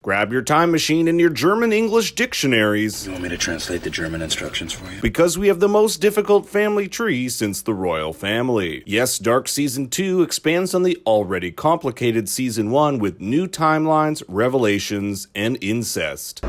Grab your time machine and your German-English dictionaries. You want me to translate the German instructions for you? Because we have the most difficult family tree since the royal family. Yes, Dark Season 2 expands on the already complicated Season 1 with new timelines, revelations, and incest.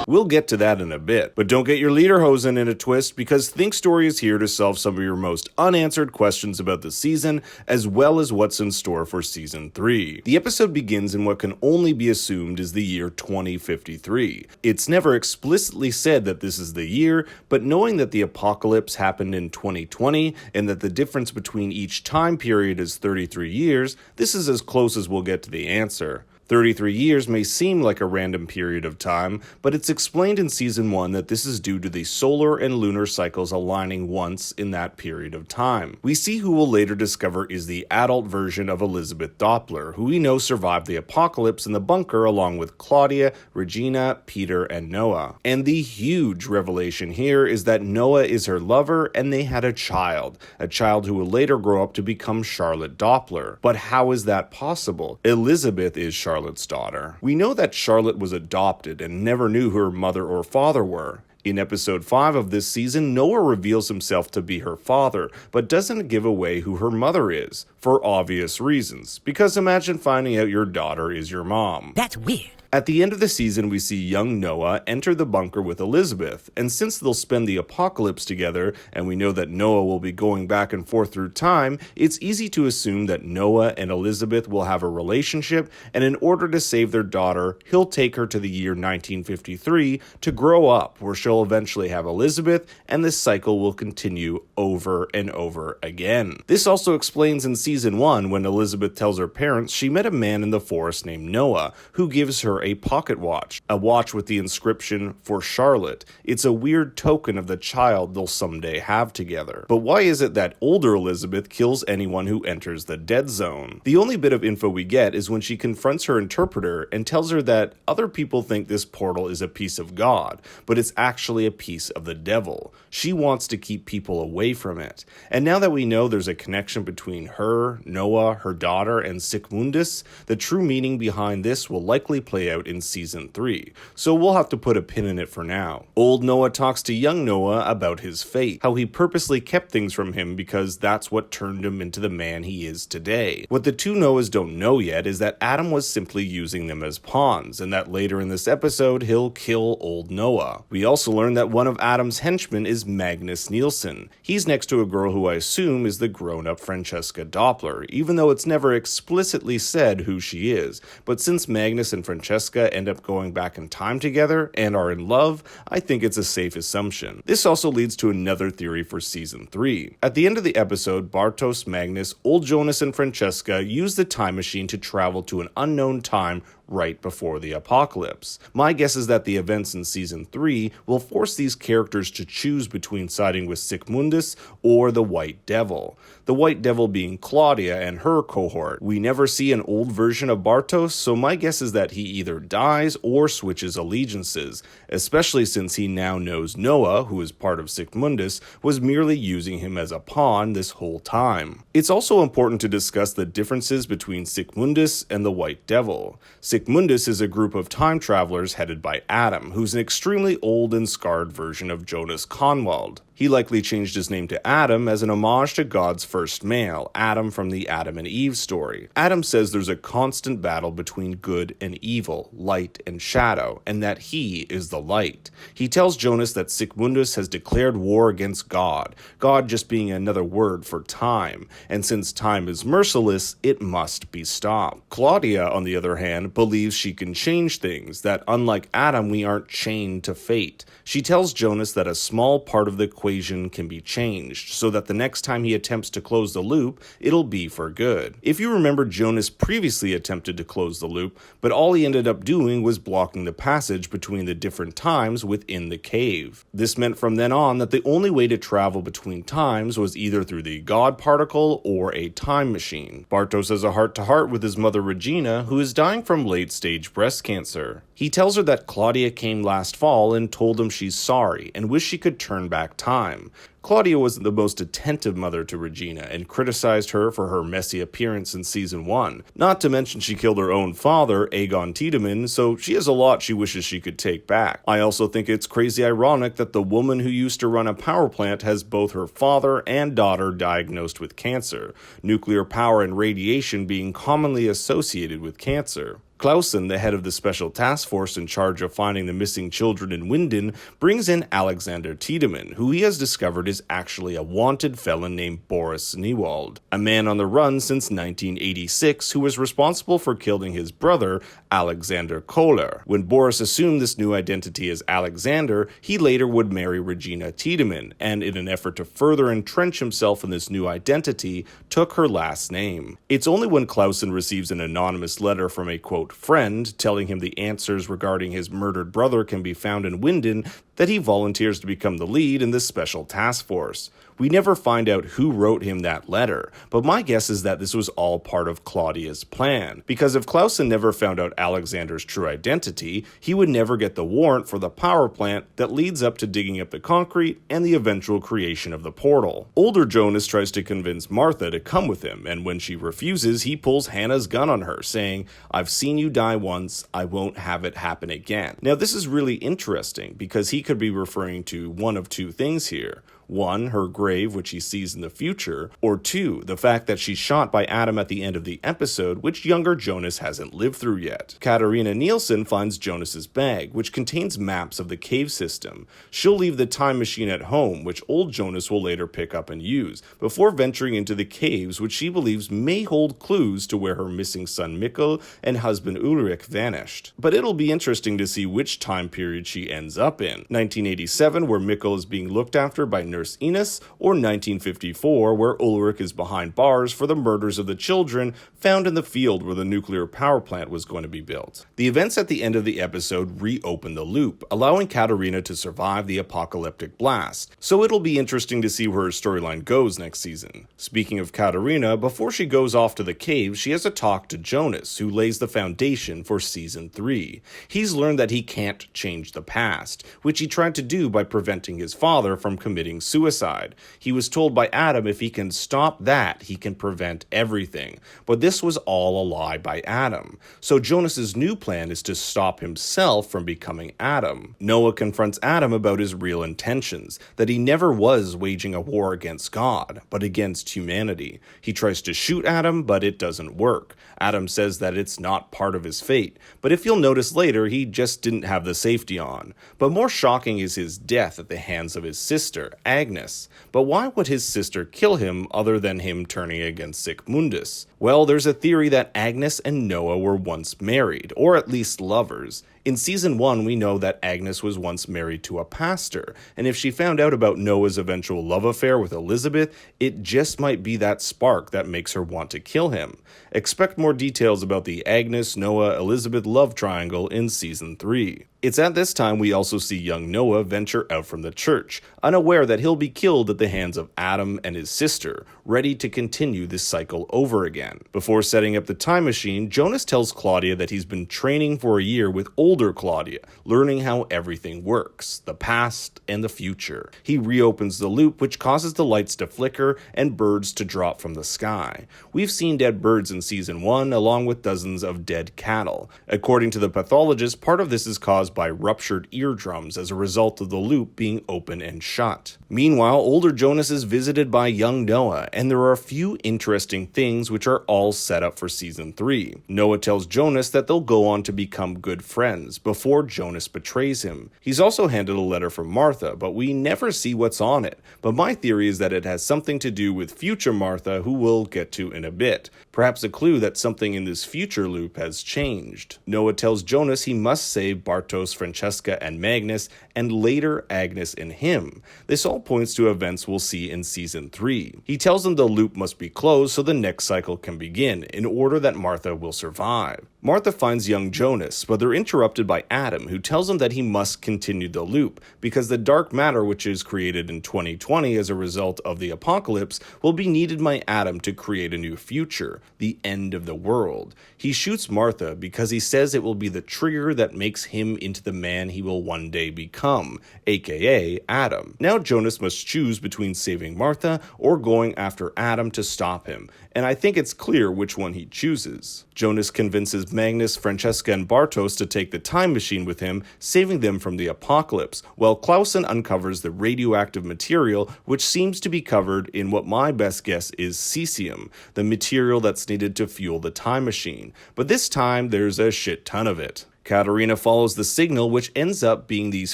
We'll get to that in a bit, but don't get your lederhosen in a twist because Think Story is here to solve some of your most unanswered questions about the season, as well as what's in store for Season 3. The episode begins in what can only be assumed is the year 2053. It's never explicitly said that this is the year, but knowing that the apocalypse happened in 2020 and that the difference between each time period is 33 years, this is as close as we'll get to the answer. 33 years may seem like a random period of time, but it's explained in Season 1 that this is due to the solar and lunar cycles aligning once in that period of time. We see who we'll later discover is the adult version of Elizabeth Doppler, who we know survived the apocalypse in the bunker along with Claudia, Regina, Peter, and Noah. And the huge revelation here is that Noah is her lover and they had a child who will later grow up to become Charlotte Doppler. But how is that possible? Elizabeth is Charlotte's daughter. We know that Charlotte was adopted and never knew who her mother or father were. In episode 5 of this season, Noah reveals himself to be her father, but doesn't give away who her mother is, for obvious reasons. Because imagine finding out your daughter is your mom. That's weird. At the end of the season, we see young Noah enter the bunker with Elizabeth, and since they'll spend the apocalypse together, and we know that Noah will be going back and forth through time, it's easy to assume that Noah and Elizabeth will have a relationship, and in order to save their daughter, he'll take her to the year 1953 to grow up, where she'll eventually have Elizabeth, and this cycle will continue over and over again. This also explains in Season 1 when Elizabeth tells her parents she met a man in the forest named Noah, who gives her a pocket watch, a watch with the inscription, "For Charlotte." It's a weird token of the child they'll someday have together. But why is it that older Elizabeth kills anyone who enters the dead zone? The only bit of info we get is when she confronts her interpreter and tells her that other people think this portal is a piece of God, but it's actually a piece of the devil. She wants to keep people away from it. And now that we know there's a connection between her, Noah, her daughter, and Siegmundus, the true meaning behind this will likely play out in Season 3, so we'll have to put a pin in it for now. Old Noah talks to young Noah about his fate, how he purposely kept things from him because that's what turned him into the man he is today. What the two Noahs don't know yet is that Adam was simply using them as pawns, and that later in this episode he'll kill old Noah. We also learn that one of Adam's henchmen is Magnus Nielsen. He's next to a girl who I assume is the grown-up Francesca Doppler, even though it's never explicitly said who she is. But since Magnus and Francesca end up going back in time together and are in love, I think it's a safe assumption. This also leads to another theory for Season 3. At the end of the episode, Bartos, Magnus, Old Jonas, and Francesca use the time machine to travel to an unknown time right before the apocalypse. My guess is that the events in Season 3 will force these characters to choose between siding with Siegmundus or the White Devil. The White Devil being Claudia and her cohort. We never see an old version of Bartos, so my guess is that he either dies or switches allegiances, especially since he now knows Noah, who is part of Siegmundus, was merely using him as a pawn this whole time. It's also important to discuss the differences between Siegmundus and the White Devil. Siegmundus is a group of time travelers headed by Adam, who's an extremely old and scarred version of Jonas Conwald. He likely changed his name to Adam as an homage to God's first male, Adam from the Adam and Eve story. Adam says there's a constant battle between good and evil, light and shadow, and that he is the light. He tells Jonas that Siegmundus has declared war against God, God just being another word for time, and since time is merciless, it must be stopped. Claudia, on the other hand, believes she can change things, that unlike Adam, we aren't chained to fate. She tells Jonas that a small part of the equation can be changed, so that the next time he attempts to close the loop, it'll be for good. If you remember, Jonas previously attempted to close the loop, but all he ended up doing was blocking the passage between the different times within the cave. This meant from then on that the only way to travel between times was either through the God particle or a time machine. Bartos has a heart-to-heart with his mother Regina, who is dying from late-stage breast cancer. He tells her that Claudia came last fall and told him she's sorry and wished she could turn back time. Claudia was the most attentive mother to Regina and criticized her for her messy appearance in season 1. Not to mention she killed her own father, Aegon Tiedemann, so she has a lot she wishes she could take back. I also think it's crazy ironic that the woman who used to run a power plant has both her father and daughter diagnosed with cancer, nuclear power and radiation being commonly associated with cancer. Clausen, the head of the special task force in charge of finding the missing children in Winden, brings in Alexander Tiedemann, who he has discovered is actually a wanted felon named Boris Niewald, a man on the run since 1986 who was responsible for killing his brother, Alexander Kohler. When Boris assumed this new identity as Alexander, he later would marry Regina Tiedemann, and in an effort to further entrench himself in this new identity, took her last name. It's only when Clausen receives an anonymous letter from a, quote, friend telling him the answers regarding his murdered brother can be found in Winden that he volunteers to become the lead in this special task force. We never find out who wrote him that letter, but my guess is that this was all part of Claudia's plan, because if Clausen never found out Alexander's true identity, he would never get the warrant for the power plant that leads up to digging up the concrete and the eventual creation of the portal. Older Jonas tries to convince Martha to come with him, and when she refuses, he pulls Hannah's gun on her, saying, "I've seen you die once, I won't have it happen again." Now this is really interesting, because he could be referring to one of two things here. 1, her grave, which he sees in the future, or 2, the fact that she's shot by Adam at the end of the episode, which younger Jonas hasn't lived through yet. Katarina Nielsen finds Jonas's bag, which contains maps of the cave system. She'll leave the time machine at home, which old Jonas will later pick up and use, before venturing into the caves, which she believes may hold clues to where her missing son Mikkel and husband Ulrich vanished. But it'll be interesting to see which time period she ends up in. 1987, where Mikkel is being looked after by Nurse Ines, or 1954, where Ulrich is behind bars for the murders of the children found in the field where the nuclear power plant was going to be built. The events at the end of the episode reopen the loop, allowing Katarina to survive the apocalyptic blast, so it'll be interesting to see where her storyline goes next season. Speaking of Katarina, before she goes off to the cave, she has a talk to Jonas, who lays the foundation for season 3. He's learned that he can't change the past, which he tried to do by preventing his father from committing suicide. He was told by Adam if he can stop that, he can prevent everything. But this was all a lie by Adam. So Jonas's new plan is to stop himself from becoming Adam. Noah confronts Adam about his real intentions, that he never was waging a war against God, but against humanity. He tries to shoot Adam, but it doesn't work. Adam says that it's not part of his fate, but if you'll notice later, he just didn't have the safety on. But more shocking is his death at the hands of his sister, Agnes. But why would his sister kill him other than him turning against Sigmundus? Well, there's a theory that Agnes and Noah were once married, or at least lovers. In season 1, we know that Agnes was once married to a pastor, and if she found out about Noah's eventual love affair with Elizabeth, it just might be that spark that makes her want to kill him. Expect more details about the Agnes, Noah, Elizabeth love triangle in season 3. It's at this time we also see young Noah venture out from the church, unaware that he'll be killed at the hands of Adam and his sister, ready to continue this cycle over again. Before setting up the time machine, Jonas tells Claudia that he's been training for a year with older Claudia, learning how everything works, the past and the future. He reopens the loop, which causes the lights to flicker and birds to drop from the sky. We've seen dead birds in season 1, along with dozens of dead cattle. According to the pathologist, part of this is caused by ruptured eardrums as a result of the loop being open and shut. Meanwhile, older Jonas is visited by young Noah, and there are a few interesting things which are all set up for season 3. Noah tells Jonas that they'll go on to become good friends before Jonas betrays him. He's also handed a letter from Martha, but we never see what's on it. But my theory is that it has something to do with future Martha, who we'll get to in a bit. Perhaps a clue that something in this future loop has changed. Noah tells Jonas he must save Bartos, Francesca, and Magnus, and later Agnes and him. This all points to events we'll see in season 3. He tells them the loop must be closed so the next cycle can begin, in order that Martha will survive. Martha finds young Jonas, but they're interrupted by Adam, who tells him that he must continue the loop, because the dark matter which is created in 2020 as a result of the apocalypse will be needed by Adam to create a new future, the end of the world. He shoots Martha because he says it will be the trigger that makes him into the man he will one day become, aka Adam. Now Jonas must choose between saving Martha or going after Adam to stop him, and I think it's clear which one he chooses. Jonas convinces Magnus, Francesca, and Bartos to take the time machine with him, saving them from the apocalypse, while Clausen uncovers the radioactive material, which seems to be covered in what my best guess is cesium, the material that's needed to fuel the time machine. But this time, there's a shit ton of it. Katerina follows the signal, which ends up being these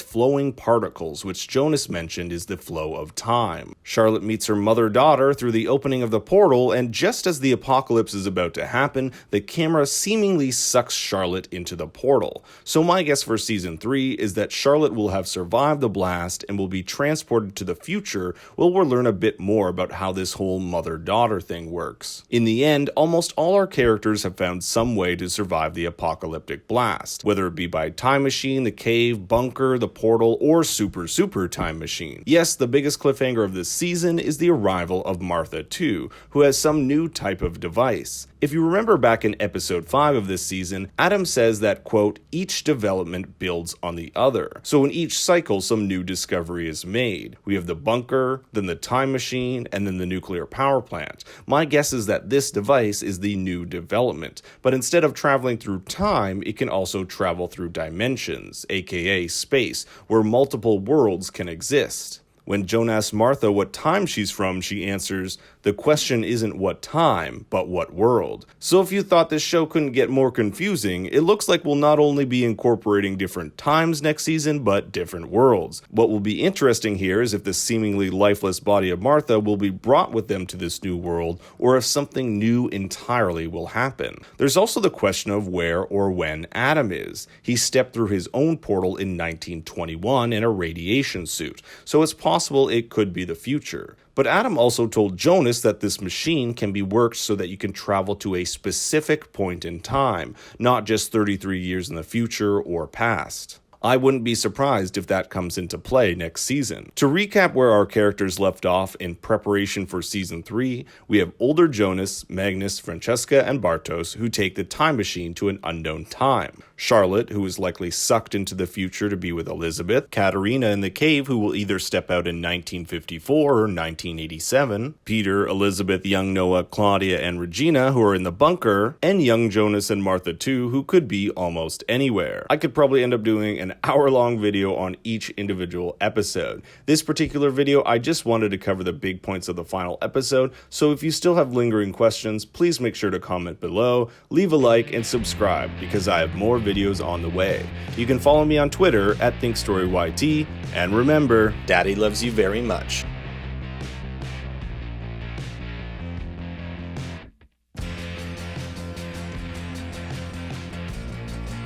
flowing particles, which Jonas mentioned is the flow of time. Charlotte meets her mother-daughter through the opening of the portal, and just as the apocalypse is about to happen, the camera seemingly sucks Charlotte into the portal. So my guess for Season 3 is that Charlotte will have survived the blast and will be transported to the future, where we'll learn a bit more about how this whole mother-daughter thing works. In the end, almost all our characters have found some way to survive the apocalyptic blast, whether it be by time machine, the cave, bunker, the portal, or super time machine. Yes, the biggest cliffhanger of this season is the arrival of Martha 2, who has some new type of device. If you remember back in episode 5 of this season, Adam says that, quote, each development builds on the other. So in each cycle, some new discovery is made. We have the bunker, then the time machine, and then the nuclear power plant. My guess is that this device is the new development, but instead of traveling through time, it can also travel through dimensions, aka space, where multiple worlds can exist. When Joan asks Martha what time she's from, she answers, the question isn't what time, but what world. So if you thought this show couldn't get more confusing, it looks like we'll not only be incorporating different times next season, but different worlds. What will be interesting here is if the seemingly lifeless body of Martha will be brought with them to this new world, or if something new entirely will happen. There's also the question of where or when Adam is. He stepped through his own portal in 1921 in a radiation suit, so it's possible it could be the future. But Adam also told Jonas that this machine can be worked so that you can travel to a specific point in time, not just 33 years in the future or past. I wouldn't be surprised if that comes into play next season. To recap where our characters left off in preparation for Season 3, we have older Jonas, Magnus, Francesca, and Bartos who take the time machine to an unknown time. Charlotte, who is likely sucked into the future to be with Elizabeth, Katerina in the cave, who will either step out in 1954 or 1987, Peter, Elizabeth, young Noah, Claudia, and Regina, who are in the bunker, and young Jonas and Martha too, who could be almost anywhere. I could probably end up doing an hour-long video on each individual episode. This particular video, I just wanted to cover the big points of the final episode, so if you still have lingering questions, please make sure to comment below, leave a like, and subscribe, because I have more videos on the way. You can follow me on Twitter at ThinkStoryYT, and remember, Daddy loves you very much.